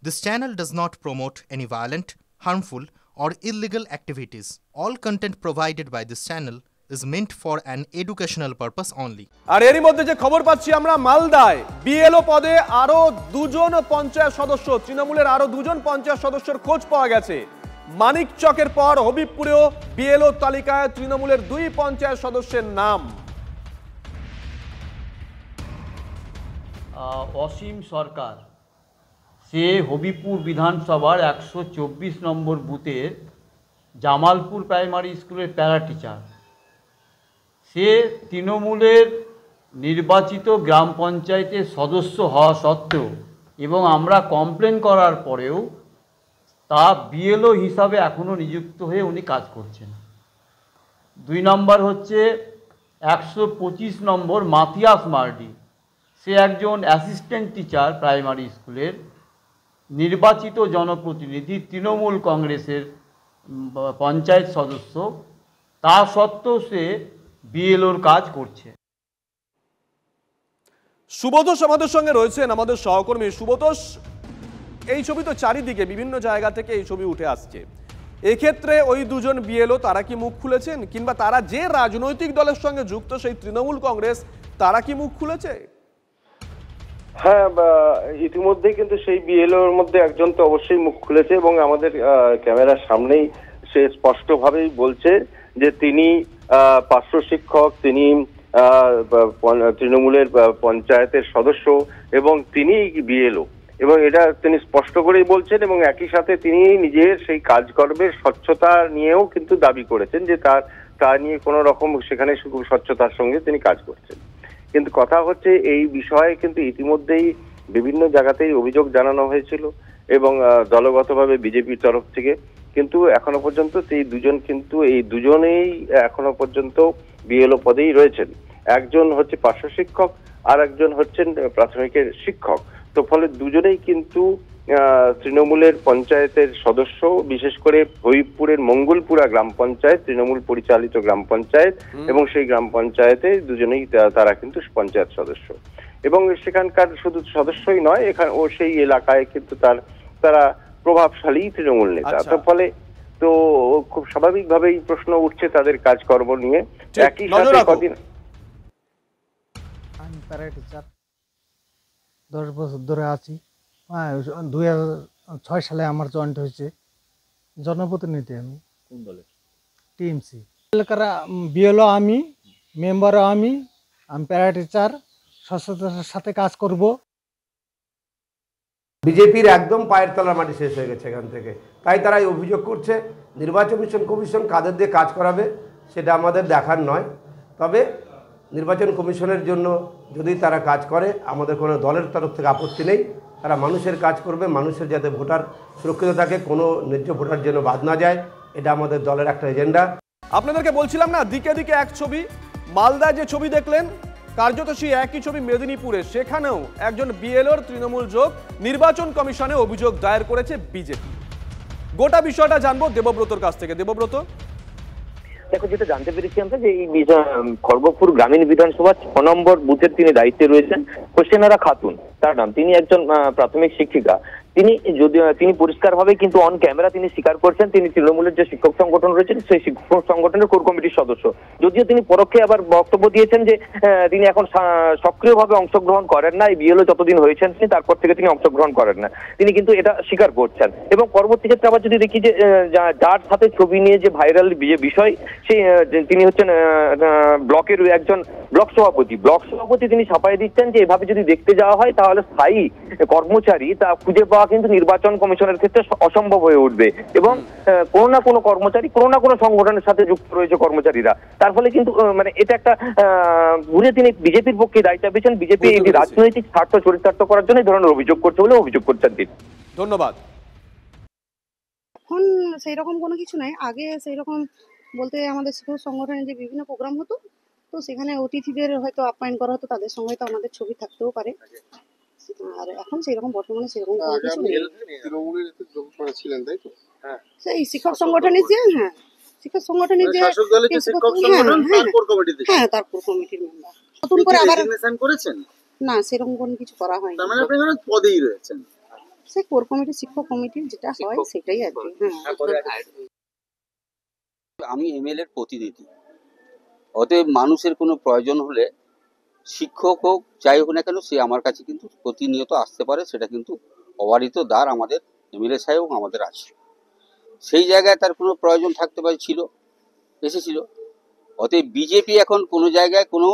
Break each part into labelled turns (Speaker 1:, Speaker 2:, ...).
Speaker 1: This channel does not promote any violent, harmful, or illegal activities. All content provided by this channel is meant for an educational purpose only.
Speaker 2: আর এরই মধ্যে যে খবর পাচ্ছি আমরা, মালদায় BLO পদে আরো দুজন পঞ্চায়েত সদস্য, তৃণমূলের আরো দুজন পঞ্চায়েত সদস্যের খোঁজ পাওয়া গেছে। মানিকচকের পর হবিবপুরেও বিএলও তালিকায় তৃণমূলের দুই পঞ্চায়েত সদস্যের নাম।
Speaker 3: অসীম সরকার, সে হবিপুর বিধানসভার 124 নম্বর বুথের জামালপুর প্রাইমারি স্কুলের প্যারা টিচার। সে তৃণমূলের নির্বাচিত গ্রাম পঞ্চায়েতের সদস্য হওয়া সত্ত্বেও এবং আমরা কমপ্লেন করার পরেও তা বিএলও হিসাবে এখনও নিযুক্ত হয়ে উনি কাজ করছেন। 2 নম্বর হচ্ছে 125 নম্বর মাথিয়াস মার্ডি, সে একজন অ্যাসিস্ট্যান্ট টিচার প্রাইমারি স্কুলের, নির্বাচিত জনপ্রতিনিধি, তৃণমূল কংগ্রেসের পঞ্চায়েত সদস্য, তা সত্ত্বেও সে বিএলওর কাজ করছে।
Speaker 2: সুবোধোষ আমাদের সঙ্গে রয়েছেন, আমাদের সহকর্মী। সুবোধোষ, এই ছবি তো চারিদিকে বিভিন্ন জায়গা থেকে এই ছবি উঠে আসছে, এক্ষেত্রে ওই দুজন বিএলও তারা কি মুখ খুলেছেন, কিংবা তারা যে রাজনৈতিক দলের সঙ্গে যুক্ত সেই তৃণমূল কংগ্রেস, তারা কি মুখ খুলেছে?
Speaker 4: হ্যাঁ, ইতিমধ্যেই কিন্তু সেই বিএলওর মধ্যে একজন তো অবশ্যই মুখ খুলেছে এবং আমাদের ক্যামেরার সামনেই সে স্পষ্টভাবেই বলছে যে তিনি পার্শ্ব শিক্ষক, তিনি তৃণমূলের পঞ্চায়েতের সদস্য এবং তিনি বিএলও, এবং এটা তিনি স্পষ্ট করেই বলছেন। এবং একই সাথে তিনি নিজের সেই কাজকর্মের স্বচ্ছতা নিয়েও কিন্তু দাবি করেছেন যে তা নিয়ে কোনো রকম সেখানে খুব স্বচ্ছতার সঙ্গে তিনি কাজ করছেন। কিন্তু কথা হচ্ছে, এই বিষয়ে কিন্তু ইতিমধ্যেই বিভিন্ন জায়গাতেই অভিযোগ জানানো হয়েছিল এবং দলগতভাবে বিজেপির তরফ থেকে, কিন্তু এখনো পর্যন্ত এই দুজনেই এখনো পর্যন্ত বিএলও পদেই রয়েছেন। একজন হচ্ছে পার্শ্ব শিক্ষক আর একজন হচ্ছেন প্রাথমিকের শিক্ষক। তো ফলে দুজনেই কিন্তু তৃণমূলের পঞ্চায়েতের সদস্য, বিশেষ করে হবিবপুরের মঙ্গলপুরা গ্রাম পঞ্চায়েত তৃণমূল পরিচালিত গ্রাম পঞ্চায়েত, এবং সেই গ্রাম পঞ্চায়েতে দুজনেই তারা কিন্তু পঞ্চায়েত সদস্য, এবং সেখানকার শুধু সদস্যই নয়, এখানে ও সেই এলাকায় কিন্তু তারা প্রভাবশালী তৃণমূল নেতা। তো ফলে তো খুব স্বাভাবিকভাবেই প্রশ্ন উঠছে তাদের কাজকর্ম নিয়ে। একই সাথে কদিন
Speaker 5: আমি প্যারা টিচার 10 বছর ধরে আছি। 2006 সালে আমার জয়েন্ট হয়েছে। জনপ্রতিনিধি আমি।
Speaker 3: কোন দলে?
Speaker 5: টিএমসি। এলাকার বিএলও আমি, মেম্বারও আমি প্যারা টিচার, স্বচ্ছতার সাথে কাজ করব।
Speaker 6: বিজেপির একদম পায়ের তলার মাটি শেষ হয়ে গেছে এখান থেকে, তাই তারা অভিযোগ করছে নির্বাচন কমিশন কাদের দিয়ে কাজ করাবে সেটা আমাদের দেখার নয়। তবে নির্বাচন কমিশনের জন্য যদি তারা কাজ করে, আমাদের কোনো দলের তরফ থেকে আপত্তি নেই। তারা মানুষের কাজ করবে, মানুষের যাতে ভোটার সুরক্ষিত থাকে, কোনো ন্যায্য ভোটার যেন বাদ না যায়, এটা আমাদের দলের একটা এজেন্ডা।
Speaker 2: আপনাদেরকে বলছিলাম না, দিকে দিকে এক ছবি। মালদায় যে ছবি দেখলেন, কার্যত সেই একই ছবি মেদিনীপুরে, সেখানেও একজন বিএলওর তৃণমূল যোগ, নির্বাচন কমিশনে অভিযোগ দায়ের করেছে বিজেপি। গোটা বিষয়টা জানবো দেবব্রতর কাছ থেকে। দেবব্রত,
Speaker 7: দেখো, যেটা জানতে পেরেছি আমরা যে এই খড়গপুর গ্রামীণ বিধানসভা 6 নম্বর বুথের তিনি দায়িত্বে রয়েছেন হোসেনারা খাতুন, তার নাম। তিনি একজন প্রাথমিক শিক্ষিকা। তিনি পরিষ্কারভাবে কিন্তু অন ক্যামেরা তিনি স্বীকার করছেন তিনি তৃণমূলের যে শিক্ষক সংগঠন রয়েছে সেই শিক্ষক সংগঠনের কোর কমিটির সদস্য। যদিও তিনি পরোক্ষে আবার বক্তব্য দিয়েছেন যে তিনি এখন সক্রিয়ভাবে অংশগ্রহণ করেন না, এই বিএলও যতদিন হয়েছেন তিনি তারপর থেকে তিনি অংশগ্রহণ করেন না, তিনি কিন্তু এটা স্বীকার করছেন। এবং পরবর্তী ক্ষেত্রে আবার যদি দেখি যে যার সাথে ছবি নিয়ে যে ভাইরাল যে বিষয়, সেই তিনি হচ্ছেন ব্লকের একজন ব্লক সভাপতি। তিনি ছাপাই দিচ্ছেন যে এভাবে যদি দেখতে যাওয়া হয় তাহলে স্থায়ী কর্মচারী তা খুঁজে পাওয়া কিন্তু নির্বাচন কমিশনের ক্ষেত্রে অসম্ভব হয়ে উঠবে, এবং কোনো না কোনো কর্মচারী কোনো না কোনো সংগঠনের সাথে যুক্ত রয়েছে কর্মচারীরা। তার ফলে কিন্তু মানে এটা একটা ঘুরে তিনি বিজেপির পক্ষে দায়িত্ব পেয়েছেন। বিজেপি এই রাজনৈতিক স্বার্থ চরিতার্থ করার জন্য এই ধরনের অভিযোগ করছে বলে অভিযোগ করছেন তিনি।
Speaker 2: ধন্যবাদ।
Speaker 8: এখন সেই রকম কোনো কিছু নাই। আগে সেই রকম বলতে আমাদের শিক্ষক সংগঠনের যে বিভিন্ন প্রোগ্রাম হতো, তো সেখানে অতিথিদের হয়তো আপ্যায়ন করা হতো, তাদের সঙ্গে তো আমাদের ছবি থাকতেও পারে। আর এখন সেরকম বর্তমানে সেরকম কোনো কিছু নেই। সেই শিক্ষক সংগঠনের যে শিক্ষক সংগঠনের যে হ্যাঁ তার কোর কমিটির মেম্বার। নতুন করে আবার করেছেন না, সেরকম কোনো কিছু করা হয়নি। পদেই রয়েছেন। সেই কোর কমিটি, শিক্ষক কমিটি যেটা হয় সেটাই আর কি। হ্যাঁ,
Speaker 9: আমি এমএলএ এর প্রতিনিধি, অতএব মানুষের কোনো প্রয়োজন হলে শিক্ষক হোক যাই হোক না কেন সে আমার কাছে কিন্তু প্রতিনিয়ত আসতে পারে, সেটা কিন্তু অবারিত দ্বার আমাদের এমএলএ সাহেব আমাদের আছে। সেই জায়গায় তার কোনো প্রয়োজন থাকতে পারে, ছিল, এসেছিল। অতএব বিজেপি এখন কোনো জায়গায় কোনো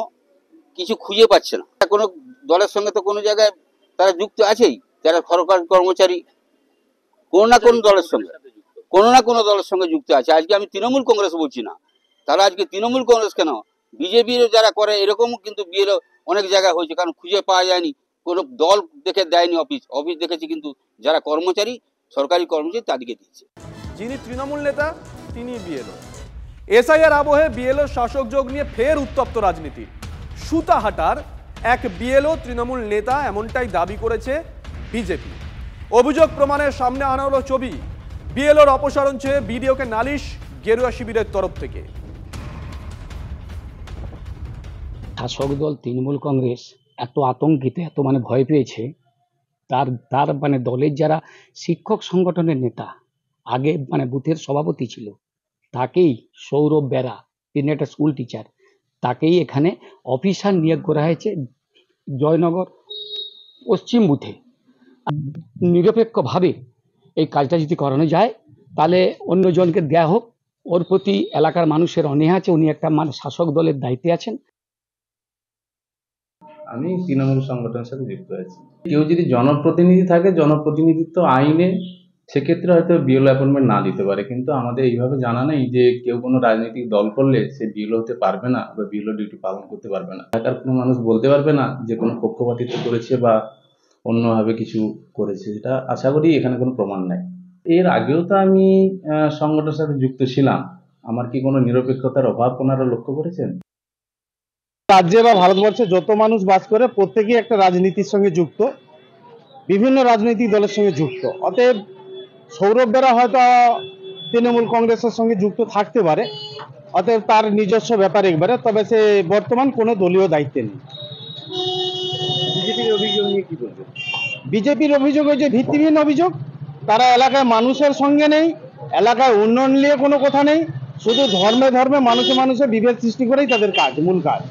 Speaker 9: কিছু খুঁজে পাচ্ছে না, কোনো দলের সঙ্গে তো কোনো জায়গায় তারা যুক্ত আছেই, যারা সরকারি কর্মচারী কোনো না কোনো দলের সঙ্গে যুক্ত আছে। আজকে আমি তৃণমূল কংগ্রেস বলছি না, তারা আজকে তৃণমূল কংগ্রেস কেন, বিজেপির যারা করে এরকমও কিন্তু বিএলও অনেক জায়গায় হয়েছে, কারণ খুঁজে পাওয়া যায়নি, কোনো দল দেখে দেয়নি, অফিস দেখেছি, কিন্তু যারা কর্মচারী, সরকারি কর্মচারী তাদেরকে দিচ্ছে।
Speaker 2: যিনি তৃণমূল নেতা তিনি বিএলও। এসআইআর আবহে বিএলও শাসক যোগ নিয়ে ফের উত্তপ্ত রাজনীতি। সুতাহাটার এক বিএলও তৃণমূল নেতা, এমনটাই দাবি করেছে বিজেপি। অভিযোগ প্রমাণের সামনে আনা হলো ছবি। বিএলওর অপসারণ চেয়ে বিডিওকে নালিশ গেরুয়া শিবিরের তরফ থেকে।
Speaker 10: শাসক দল তৃণমূল কংগ্রেস এত আতঙ্কিত, এত ভয় পেয়েছে, তার দলের যারা শিক্ষক সংগঠনের নেতা, আগে বুথের সভাপতি ছিল, তাকেই, সৌরভ বেরা, তিনি একটা স্কুল টিচার, তাকেই এখানে অফিসার নিয়োগ করা হয়েছে জয়নগর পশ্চিম বুথে। নিরপেক্ষভাবে এই কাজটা যদি করানো যায় তাহলে অন্যজনকে দেয়া হোক, ওর প্রতি এলাকার মানুষের অনীহা আছে, উনি একটা শাসক দলের দায়িত্বে আছেন।
Speaker 11: আমি তৃণমূল সংগঠনের সাথে যুক্ত আছি। কেউ যদি জনপ্রতিনিধি থাকে, জনপ্রতিনিধিত্ব আইনে সেক্ষেত্রে হয়তো বিএলও অ্যাপয়েন্টমেন্ট না দিতে পারে, কিন্তু আমাদের এইভাবে জানা নেই যে কেউ কোনো রাজনৈতিক দল করলে সে বিএলও হতে পারবে না বা বিএলও ডিউটি পালন করতে পারবে না। এলাকার কোনো মানুষ বলতে পারবে না যে কোনো পক্ষপাতিত্ব করেছে বা অন্যভাবে কিছু করেছে, যেটা আশা করি এখানে কোনো প্রমাণ নাই। এর আগেও তো আমি সংগঠনের সাথে যুক্ত ছিলাম, আমার কি কোনো নিরপেক্ষতার অভাব ওনারা লক্ষ্য করেছেন?
Speaker 5: রাজ্যে বা ভারতবর্ষে যত মানুষ বাস করে প্রত্যেকেই একটা রাজনীতির সঙ্গে যুক্ত, বিভিন্ন রাজনৈতিক দলের সঙ্গে যুক্ত। অতএব সৌরভ বেরা হয়তো তৃণমূল কংগ্রেসের সঙ্গে যুক্ত থাকতে পারে, অতএব তার নিজস্ব ব্যাপার একবারে, তবে সে বর্তমান কোনো দলীয় দায়িত্বে নেই।
Speaker 11: বিজেপির অভিযোগ নিয়ে কি বলবেন?
Speaker 5: বিজেপির অভিযোগ হচ্ছে ভিত্তিহীন অভিযোগ। তারা এলাকায় মানুষের সঙ্গে নেই, এলাকায় উন্নয়ন নিয়ে কোনো কথা নেই, শুধু ধর্মে মানুষে বিভেদ সৃষ্টি করেই তাদের কাজ, মূল কাজ।